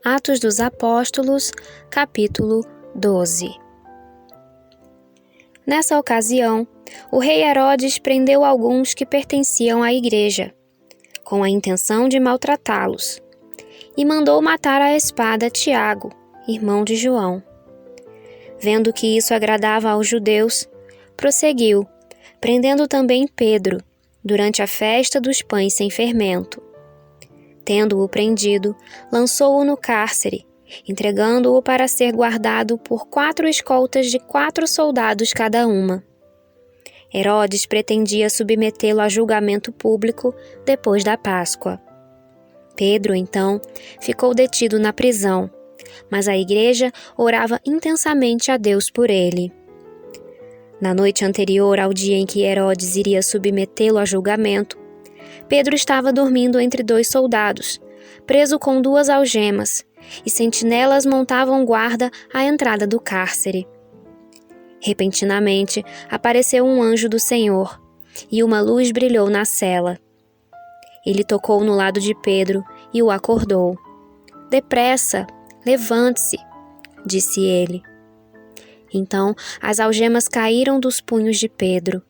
Atos dos Apóstolos, capítulo 12. Nessa ocasião, o rei Herodes prendeu alguns que pertenciam à igreja, com a intenção de maltratá-los, e mandou matar à espada Tiago, irmão de João. Vendo que isso agradava aos judeus, prosseguiu, prendendo também Pedro, durante a festa dos pães sem fermento. Tendo-o prendido, lançou-o no cárcere, entregando-o para ser guardado por 4 escoltas de 4 soldados cada uma. Herodes pretendia submetê-lo a julgamento público depois da Páscoa. Pedro, então, ficou detido na prisão, mas a igreja orava intensamente a Deus por ele. Na noite anterior ao dia em que Herodes iria submetê-lo a julgamento, Pedro estava dormindo entre 2 soldados, preso com 2 algemas, e sentinelas montavam guarda à entrada do cárcere. Repentinamente, apareceu um anjo do Senhor, e uma luz brilhou na cela. Ele tocou no lado de Pedro e o acordou. "Depressa, levante-se", disse ele. Então, as algemas caíram dos punhos de Pedro.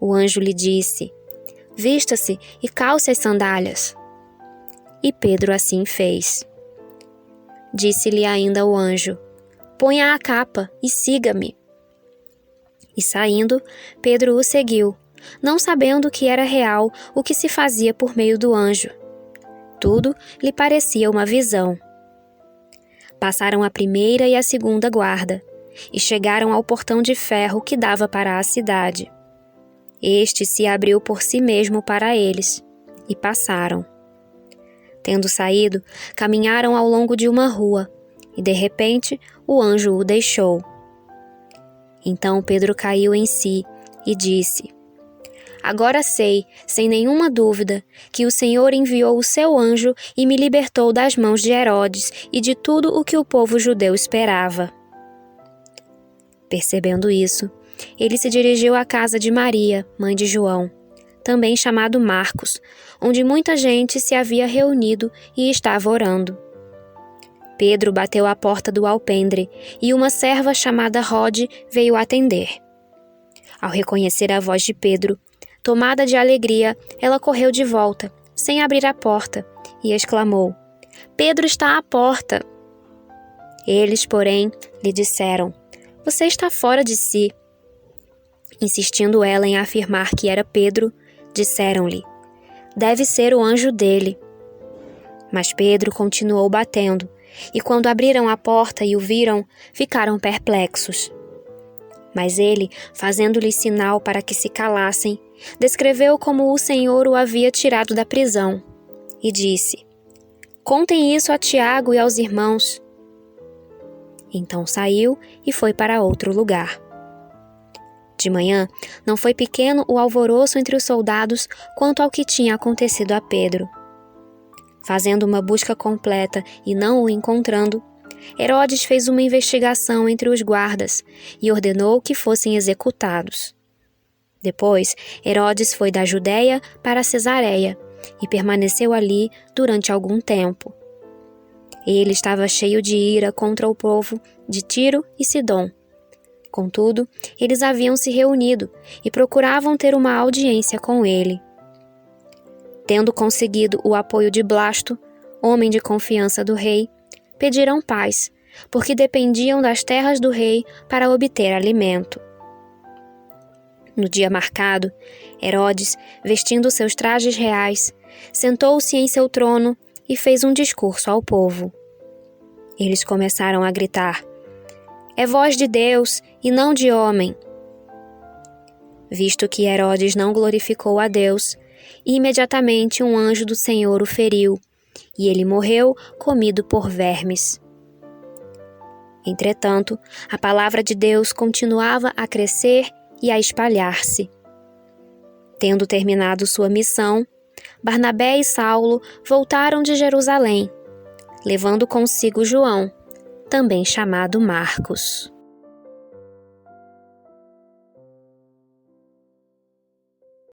O anjo lhe disse: "Vista-se e calce as sandálias." E Pedro assim fez. Disse-lhe ainda o anjo: "Ponha a capa e siga-me." E saindo, Pedro o seguiu, não sabendo que era real o que se fazia por meio do anjo. Tudo lhe parecia uma visão. Passaram a primeira e a segunda guarda, e chegaram ao portão de ferro que dava para a cidade. Este se abriu por si mesmo para eles, e passaram. Tendo saído, caminharam ao longo de uma rua, e de repente o anjo o deixou. Então Pedro caiu em si e disse: "Agora sei, sem nenhuma dúvida, que o Senhor enviou o seu anjo e me libertou das mãos de Herodes e de tudo o que o povo judeu esperava." Percebendo isso, ele se dirigiu à casa de Maria, mãe de João, também chamado Marcos, onde muita gente se havia reunido e estava orando. Pedro bateu à porta do alpendre e uma serva chamada Rode veio atender. Ao reconhecer a voz de Pedro, tomada de alegria, ela correu de volta, sem abrir a porta, e exclamou: "Pedro está à porta." Eles, porém, lhe disseram: "Você está fora de si." Insistindo ela em afirmar que era Pedro, disseram-lhe: "Deve ser o anjo dele." Mas Pedro continuou batendo, e quando abriram a porta e o viram, ficaram perplexos. Mas ele, fazendo-lhes sinal para que se calassem, descreveu como o Senhor o havia tirado da prisão, e disse: "Contem isso a Tiago e aos irmãos." Então saiu e foi para outro lugar. De manhã, não foi pequeno o alvoroço entre os soldados quanto ao que tinha acontecido a Pedro. Fazendo uma busca completa e não o encontrando, Herodes fez uma investigação entre os guardas e ordenou que fossem executados. Depois, Herodes foi da Judeia para Cesareia e permaneceu ali durante algum tempo. Ele estava cheio de ira contra o povo de Tiro e Sidom. Contudo, eles haviam se reunido e procuravam ter uma audiência com ele. Tendo conseguido o apoio de Blasto, homem de confiança do rei, pediram paz, porque dependiam das terras do rei para obter alimento. No dia marcado, Herodes, vestindo seus trajes reais, sentou-se em seu trono e fez um discurso ao povo. Eles começaram a gritar: "É voz de Deus e não de homem." Visto que Herodes não glorificou a Deus, imediatamente um anjo do Senhor o feriu, e ele morreu comido por vermes. Entretanto, a palavra de Deus continuava a crescer e a espalhar-se. Tendo terminado sua missão, Barnabé e Saulo voltaram de Jerusalém, levando consigo João, também chamado Marcos.